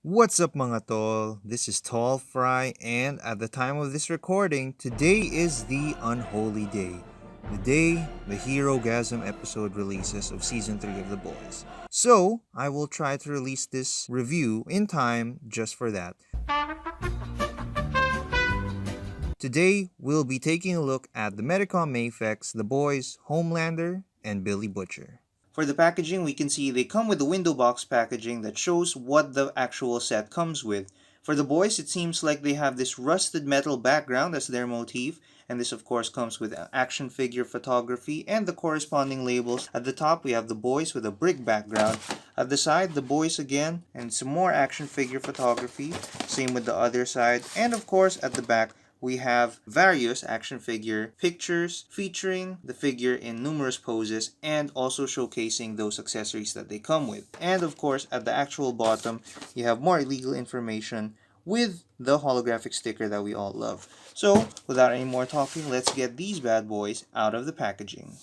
What's up mga tol? This is Tall Fry, and at the time of this recording, today is the unholy day. The day the Hero Gasm episode releases of Season 3 of The Boys. So, I will try to release this review in time just for that. Today, we'll be taking a look at the Medicom Mafex, The Boys, Homelander, and Billy Butcher. For the packaging, we can see they come with a window box packaging that shows what the actual set comes with. For the boys, it seems like they have this rusted metal background as their motif, and this of course comes with action figure photography and the corresponding labels. At the top, we have the boys with a brick background. At the side, the boys again, and some more action figure photography. Same with the other side. And of course, at the back, we have various action figure pictures featuring the figure in numerous poses and also showcasing those accessories that they come with. And of course, at the actual bottom, you have more illegal information with the holographic sticker that we all love. So, without any more talking, let's get these bad boys out of the packaging.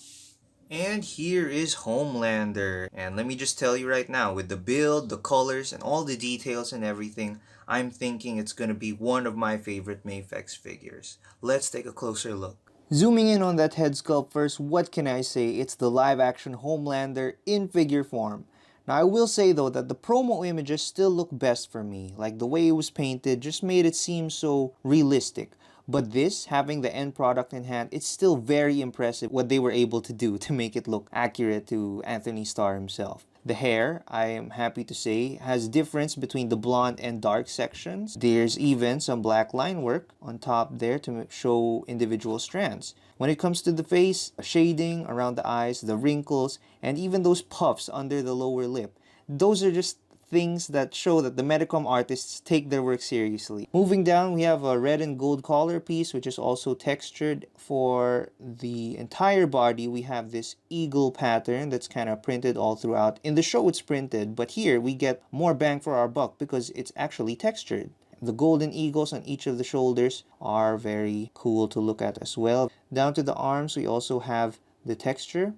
And here is Homelander. And let me just tell you right now, with the build, the colors, and all the details and everything, I'm thinking it's gonna be one of my favorite Mafex figures. Let's take a closer look. Zooming in on that head sculpt first, what can I say? It's the live-action Homelander in figure form. Now I will say though that the promo images still look best for me. Like the way it was painted just made it seem so realistic. But this, having the end product in hand, it's still very impressive what they were able to do to make it look accurate to Anthony Starr himself. The hair, I am happy to say, has difference between the blonde and dark sections. There's even some black line work on top there to show individual strands. When it comes to the face, shading around the eyes, the wrinkles, and even those puffs under the lower lip, those are just things that show that the Medicom artists take their work seriously. Moving down, we have a red and gold collar piece, which is also textured. For the entire body, we have this eagle pattern that's kind of printed all throughout. In the show, it's printed, but here we get more bang for our buck because it's actually textured. The golden eagles on each of the shoulders are very cool to look at as well. Down to the arms, we also have the texture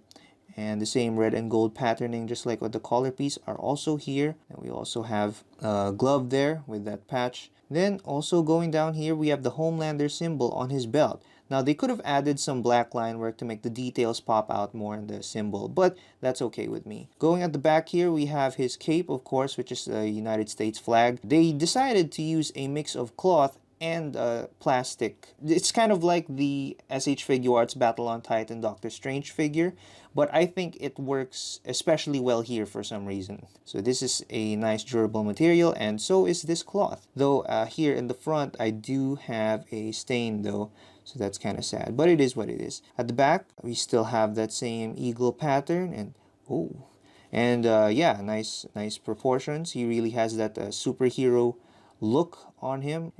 and the same red and gold patterning, just like with the collar piece, are also here. And we also have a glove there with that patch. Then also going down here, we have the Homelander symbol on his belt. Now they could have added some black line work to make the details pop out more in the symbol, but that's okay with me. Going at the back here, we have his cape, of course, which is the United States flag. They decided to use a mix of cloth and plastic. It's kind of like the SH Figuarts Battle on Titan Doctor Strange figure, but I think it works especially well here for some reason. So this is a nice durable material, and so is this cloth. Though here in the front, I do have a stain though, so that's kind of sad, but it is what it is. At the back, we still have that same eagle pattern, and yeah, nice proportions. He really has that superhero look on him.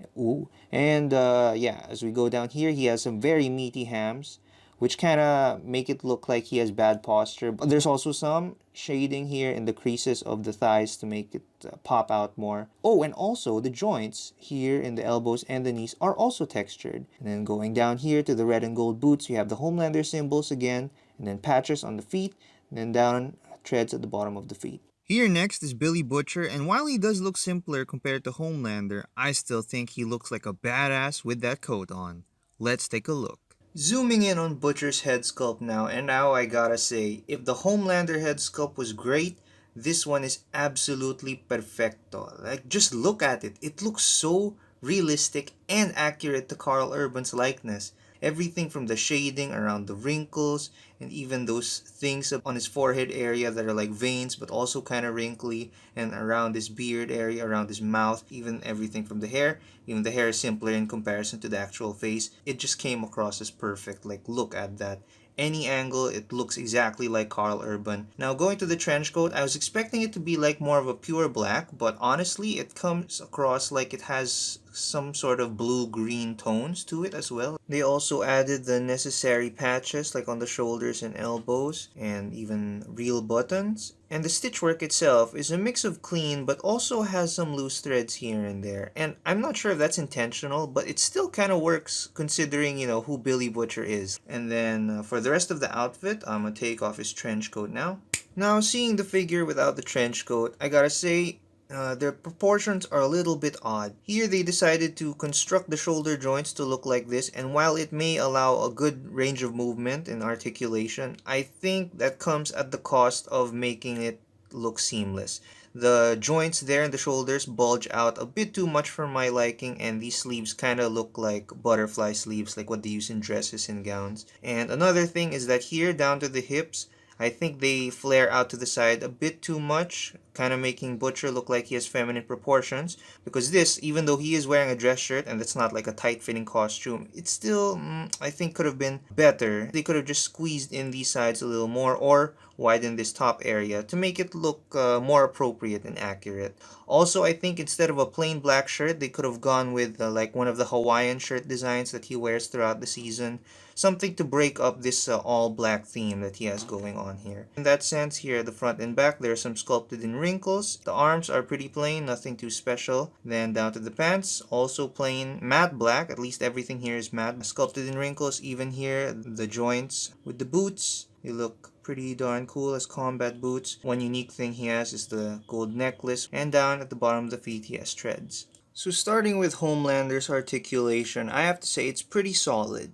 Yeah, as we go down here, he has some very meaty hams, which kind of make it look like he has bad posture. But there's also some shading here in the creases of the thighs to make it pop out more. Oh, and also the joints here in the elbows and the knees are also textured. And then going down here to the red and gold boots, you have the Homelander symbols again, and then patches on the feet, and then down treads at the bottom of the feet. Here next is Billy Butcher, and while he does look simpler compared to Homelander, I still think he looks like a badass with that coat on. Let's take a look. Zooming in on Butcher's head sculpt now, and now I gotta say, if the Homelander head sculpt was great, this one is absolutely perfecto. Like, just look at it. It looks so realistic and accurate to Karl Urban's likeness. Everything from the shading around the wrinkles and even those things on his forehead area that are like veins but also kind of wrinkly, and around his beard area, around his mouth, even everything from the hair. Even the hair is simpler in comparison to the actual face. It just came across as perfect. Like, look at that. Any angle, it looks exactly like Karl Urban. Now going to the trench coat, I was expecting it to be like more of a pure black, but honestly it comes across like it has some sort of blue-green tones to it as well. They also added the necessary patches like on the shoulders and elbows, and even real buttons. And the stitch work itself is a mix of clean but also has some loose threads here and there. And I'm not sure if that's intentional, but it still kind of works considering, who Billy Butcher is. And then for the rest of the outfit, I'm gonna take off his trench coat now. Now, seeing the figure without the trench coat, I gotta say, their proportions are a little bit odd. Here they decided to construct the shoulder joints to look like this, and while it may allow a good range of movement and articulation, I think that comes at the cost of making it look seamless. The joints there in the shoulders bulge out a bit too much for my liking, and these sleeves kind of look like butterfly sleeves, like what they use in dresses and gowns. And another thing is that here down to the hips, I think they flare out to the side a bit too much, kind of making Butcher look like he has feminine proportions. Because this, even though he is wearing a dress shirt and it's not like a tight-fitting costume, it still, I think, could have been better. They could have just squeezed in these sides a little more or widened this top area to make it look more appropriate and accurate. Also, I think instead of a plain black shirt, they could have gone with like one of the Hawaiian shirt designs that he wears throughout the season. Something to break up this all black theme that he has going on here. In that sense, here at the front and back, there are some sculpted in wrinkles. The arms are pretty plain, nothing too special. Then down to the pants, also plain matte black. At least everything here is matte. Sculpted in wrinkles, even here, the joints. With the boots, they look pretty darn cool as combat boots. One unique thing he has is the gold necklace, and down at the bottom of the feet he has treads. So starting with Homelander's articulation, I have to say it's pretty solid,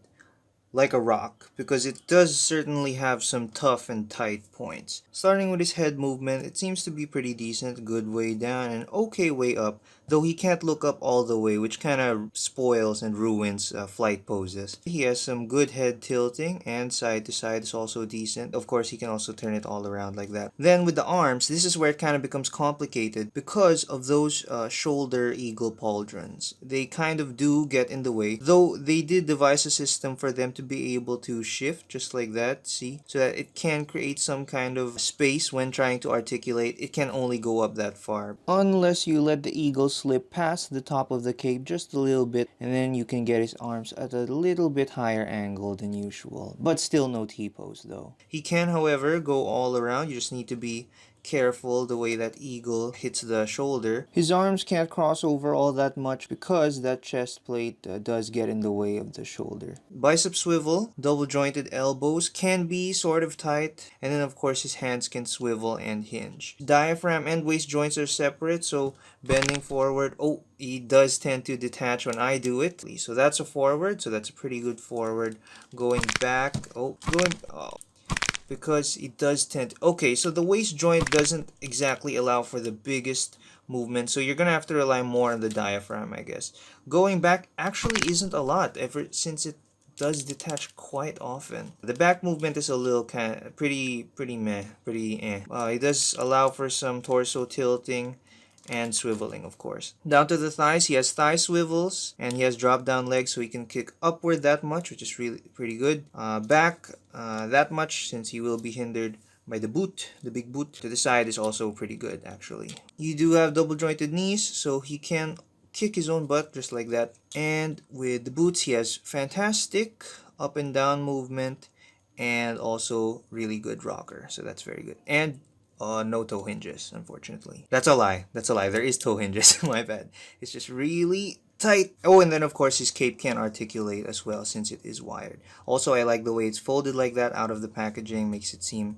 like a rock, because it does certainly have some tough and tight points. Starting with his head movement, it seems to be pretty decent, good way down and okay way up, though he can't look up all the way, which kind of spoils and ruins flight poses. He has some good head tilting, and side to side is also decent. Of course, he can also turn it all around like that. Then with the arms, this is where it kind of becomes complicated because of those shoulder eagle pauldrons. They kind of do get in the way, though they did devise a system for them to be able to shift just like that, see, so that it can create some kind of space when trying to articulate. It can only go up that far unless you let the eagle slip past the top of the cape just a little bit, and then you can get his arms at a little bit higher angle than usual, but still no T-pose though. He can, however, go all around. You just need to be careful the way that eagle hits the shoulder. His arms can't cross over all that much because that chest plate does get in the way of the shoulder. Bicep swivel, double jointed elbows can be sort of tight, and then of course his hands can swivel and hinge. Diaphragm and waist joints are separate, so bending forward, oh, he does tend to detach when I do it. So that's a forward, so that's a pretty good forward. Going back, because it does tend to, okay, so the waist joint doesn't exactly allow for the biggest movement, so you're gonna have to rely more on the diaphragm, I guess. Going back actually isn't a lot, ever since it does detach quite often. The back movement is a little kind of pretty meh, pretty eh. It does allow for some torso tilting and swiveling, of course. Down to the thighs, he has thigh swivels, and he has drop down legs, so he can kick upward that much, which is really pretty good. Back that much, since he will be hindered by the boot, the big boot. To the side is also pretty good, actually. You do have double jointed knees, so he can kick his own butt just like that. And with the boots, he has fantastic up and down movement, and also really good rocker, so that's very good. And no toe hinges, unfortunately. That's a lie. That's a lie. There is toe hinges. My bad. It's just really tight. Oh, and then of course his cape can articulate as well since it is wired. Also, I like the way it's folded like that out of the packaging. Makes it seem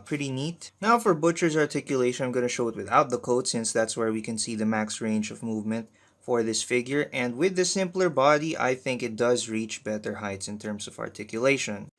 pretty neat. Now for Butcher's articulation, I'm going to show it without the coat since that's where we can see the max range of movement for this figure. And with the simpler body, I think it does reach better heights in terms of articulation.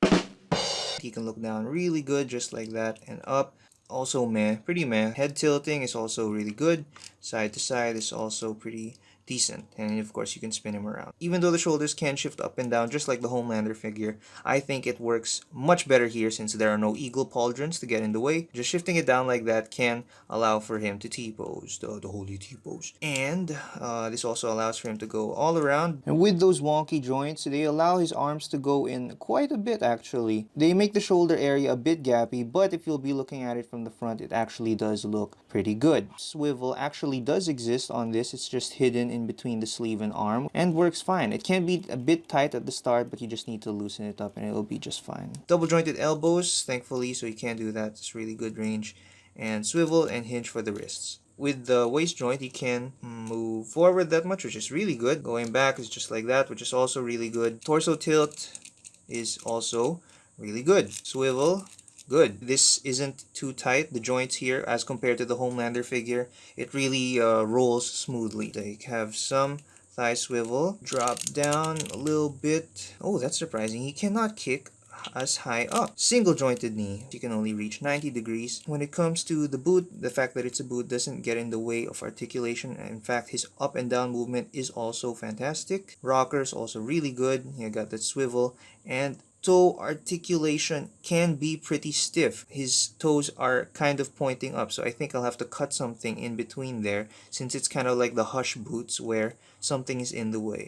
He can look down really good just like that, and up. Also meh, pretty meh. Head tilting is also really good. Side to side is also pretty decent, and of course you can spin him around. Even though the shoulders can shift up and down just like the Homelander figure, I think it works much better here since there are no eagle pauldrons to get in the way. Just shifting it down like that can allow for him to T-pose, the holy T-pose. And this also allows for him to go all around. And with those wonky joints, they allow his arms to go in quite a bit actually. They make the shoulder area a bit gappy, but if you'll be looking at it from the front, it actually does look pretty good. Swivel actually does exist on this, it's just hidden in between the sleeve and arm, and works fine. It can be a bit tight at the start, but you just need to loosen it up and it'll be just fine. Double jointed elbows, thankfully, so you can do that. It's really good range. And swivel and hinge for the wrists. With the waist joint, he can move forward that much, which is really good. Going back is just like that, which is also really good. Torso tilt is also really good. Swivel, good. This isn't too tight, the joints here, as compared to the Homelander figure. It really rolls smoothly. They have some thigh swivel. Drop down a little bit. Oh, that's surprising. He cannot kick as high up. Single jointed knee. You can only reach 90 degrees. When it comes to the boot, the fact that it's a boot doesn't get in the way of articulation. In fact, his up and down movement is also fantastic. Rockers also really good. You got that swivel. And toe articulation can be pretty stiff. His toes are kind of pointing up, so I think I'll have to cut something in between there, since it's kind of like the hush boots where something is in the way.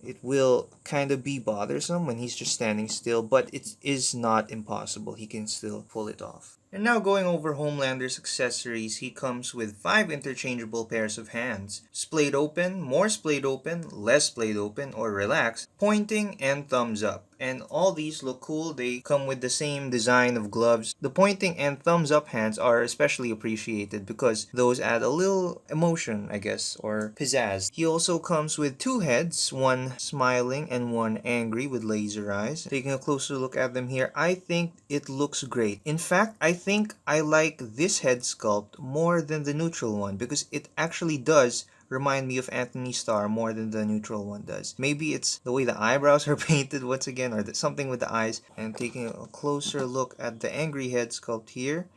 It will kind of be bothersome when he's just standing still, but it is not impossible. He can still pull it off. And now going over Homelander's accessories, he comes with 5 interchangeable pairs of hands. Splayed open, more splayed open, less splayed open, or relaxed, pointing, and thumbs up. And all these look cool. They come with the same design of gloves. The pointing and thumbs up hands are especially appreciated because those add a little emotion, I guess, or pizzazz. He also comes with 2 heads, one smiling and one angry with laser eyes. Taking a closer look at them here, I think it looks great. In fact, I think I like this head sculpt more than the neutral one because it actually does remind me of Anthony Starr more than the neutral one does. Maybe it's the way the eyebrows are painted once again, or something with the eyes. And taking a closer look at the angry head sculpt here,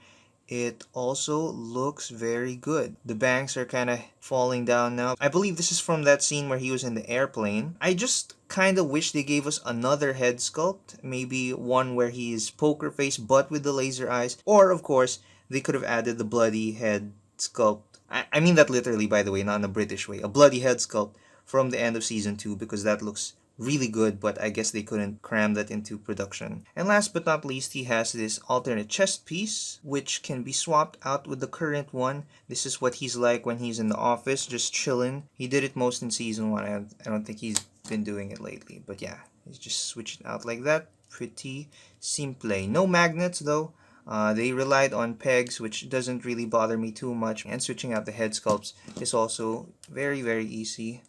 it also looks very good. The bangs are kind of falling down now. I believe this is from that scene where he was in the airplane. I just kind of wish they gave us another head sculpt. Maybe one where he is poker face but with the laser eyes. Or, of course, they could have added the bloody head sculpt. I mean that literally, by the way, not in a British way. A bloody head sculpt from the end of season 2 because that looks really good, but I guess they couldn't cram that into production. And last but not least, he has this alternate chest piece, which can be swapped out with the current one. This is what he's like when he's in the office, just chilling. He did it most in season 1. I don't think he's been doing it lately, but yeah, he's just switched out like that. Pretty simple. No magnets though. They relied on pegs, which doesn't really bother me too much. And switching out the head sculpts is also very, very easy.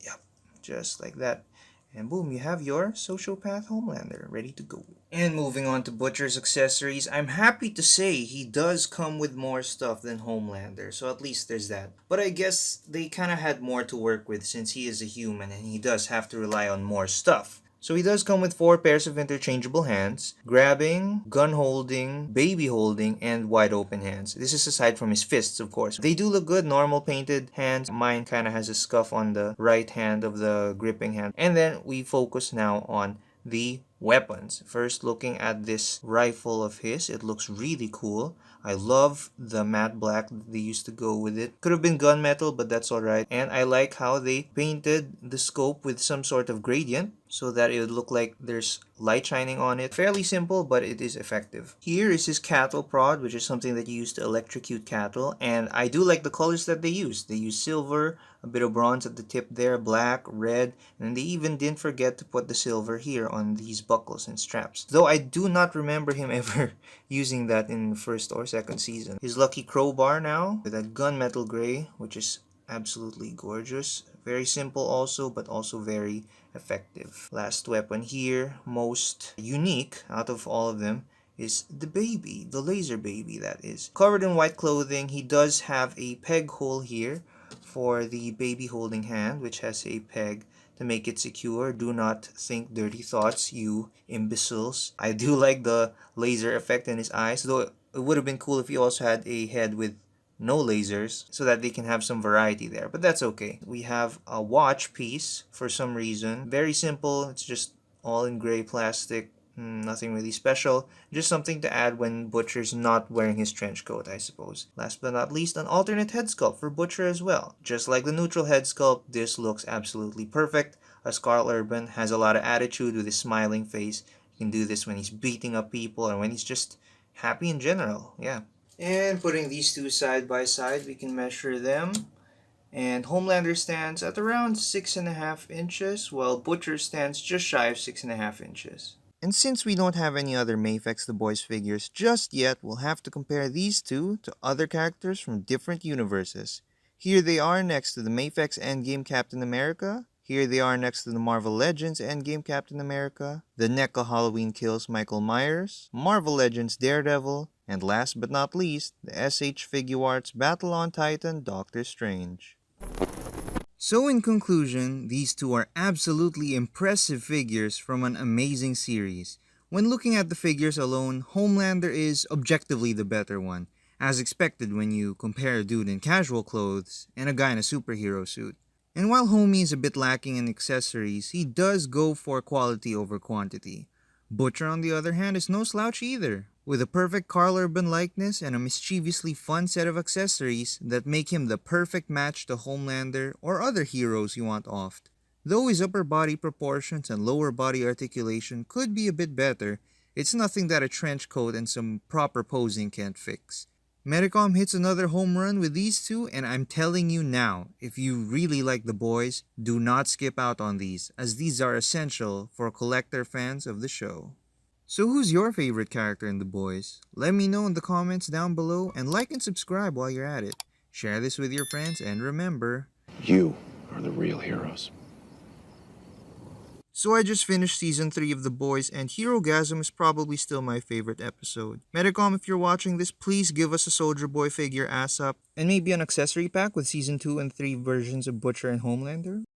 Yep, just like that. And boom, you have your sociopath Homelander ready to go. And moving on to Butcher's accessories, I'm happy to say he does come with more stuff than Homelander, so at least there's that. But I guess they kind of had more to work with since he is a human and he does have to rely on more stuff. So he does come with 4 pairs of interchangeable hands, grabbing, gun holding, baby holding, and wide open hands. This is aside from his fists, of course. They do look good, normal painted hands. Mine kind of has a scuff on the right hand of the gripping hand. And then we focus now on the weapons. First, looking at this rifle of his, it looks really cool. I love the matte black that they used to go with it. Could have been gunmetal, but that's alright. And I like how they painted the scope with some sort of gradient so that it would look like there's light shining on it. Fairly simple, but it is effective. Here is his cattle prod, which is something that you use to electrocute cattle. And I do like the colors that they use. They use silver, a bit of bronze at the tip there, black, red, and they even didn't forget to put the silver here on these buckles and straps. Though I do not remember him ever using that in the first or second season. His lucky crowbar now with that gunmetal gray, which is absolutely gorgeous. Very simple also, but also very effective. Last weapon here, most unique out of all of them, is the baby, the laser baby that is. Covered in white clothing, he does have a peg hole here for the baby holding hand, which has a peg to make it secure. Do not think dirty thoughts, you imbeciles. I do like the laser effect in his eyes, though it would have been cool if he also had a head with no lasers so that they can have some variety there, but that's okay. We have a watch piece for some reason. Very simple, it's just all in gray plastic. Nothing really special, just something to add when Butcher's not wearing his trench coat, I suppose. Last but not least, an alternate head sculpt for Butcher as well. Just like the neutral head sculpt, this looks absolutely perfect. As Karl Urban has a lot of attitude with his smiling face. You can do this when he's beating up people or when he's just happy in general, yeah. And putting these two side by side, we can measure them. And Homelander stands at around 6.5 inches, while Butcher stands just shy of 6.5 inches. And since we don't have any other Mafex The Boys figures just yet, we'll have to compare these two to other characters from different universes. Here they are next to the Mafex Endgame Captain America. Here they are next to the Marvel Legends Endgame Captain America, the NECA Halloween Kills Michael Myers, Marvel Legends Daredevil, and last but not least, the SH Figuarts Battle on Titan Doctor Strange. So in conclusion, these two are absolutely impressive figures from an amazing series. When looking at the figures alone, Homelander is objectively the better one, as expected when you compare a dude in casual clothes and a guy in a superhero suit. And while Homie is a bit lacking in accessories, he does go for quality over quantity. Butcher, on the other hand, is no slouch either, with a perfect Karl Urban likeness and a mischievously fun set of accessories that make him the perfect match to Homelander or other heroes you want offed. Though his upper body proportions and lower body articulation could be a bit better, it's nothing that a trench coat and some proper posing can't fix. Medicom hits another home run with these two, and I'm telling you now, if you really like the boys, do not skip out on these, as these are essential for collector fans of the show. So who's your favorite character in the boys? Let me know in the comments down below, and like and subscribe while you're at it. Share this with your friends, and remember, you are the real heroes. So I just finished season 3 of The Boys, and Herogasm is probably still my favorite episode. Medicom, if you're watching this, please give us a Soldier Boy figure ASAP, and maybe an accessory pack with season 2 and 3 versions of Butcher and Homelander.